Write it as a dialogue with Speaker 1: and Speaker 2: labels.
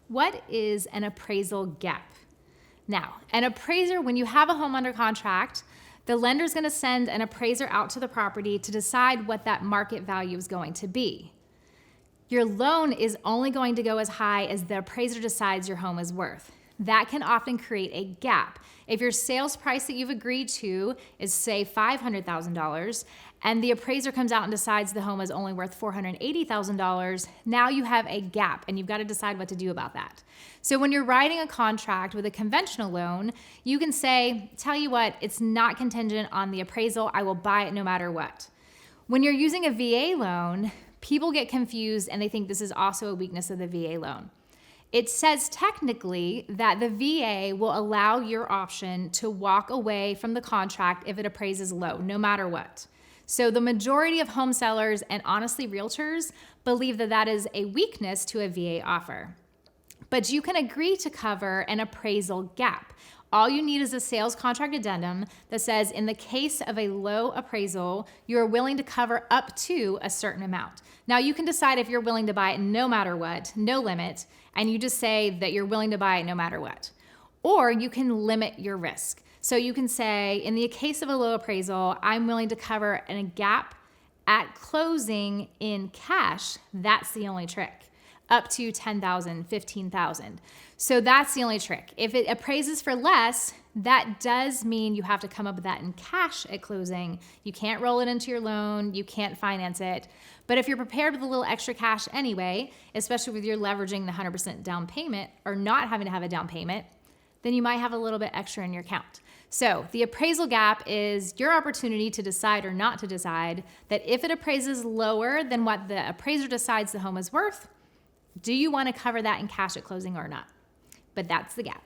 Speaker 1: What is an appraisal gap? Now, an appraiser, when you have a home under contract, the lender is going to send an appraiser out to the property to decide what that market value is going to be. Your loan is only going to go as high as the appraiser decides your home is worth. That can often create a gap. If your sales price that you've agreed to is, say, $500,000, and the appraiser comes out and decides the home is only worth $480,000, now you have a gap, and you've got to decide what to do about that. So when you're writing a contract with a conventional loan, you can say, tell you what, it's not contingent on the appraisal. I will buy it no matter what. When you're using a VA loan, people get confused, and they think this is also a weakness of the VA loan. It says technically that the VA will allow your option to walk away from the contract if it appraises low, no matter what. So the majority of home sellers and honestly realtors believe that that is a weakness to a VA offer. But you can agree to cover an appraisal gap. All you need is a sales contract addendum that says in the case of a low appraisal, you are willing to cover up to a certain amount. Now you can decide if you're willing to buy it no matter what, no limit, and you just say that you're willing to buy it no matter what. Or you can limit your risk. So you can say, in the case of a low appraisal, I'm willing to cover a gap at closing in cash. That's the only trick. Up to $10,000, $15,000. So that's the only trick. If it appraises for less, that does mean you have to come up with that in cash at closing. You can't roll it into your loan. You can't finance it. But if you're prepared with a little extra cash anyway, especially with your leveraging the 100% down payment or not having to have a down payment, then you might have a little bit extra in your account. So the appraisal gap is your opportunity to decide or not to decide that if it appraises lower than what the appraiser decides the home is worth, do you want to cover that in cash at closing or not? But that's the gap.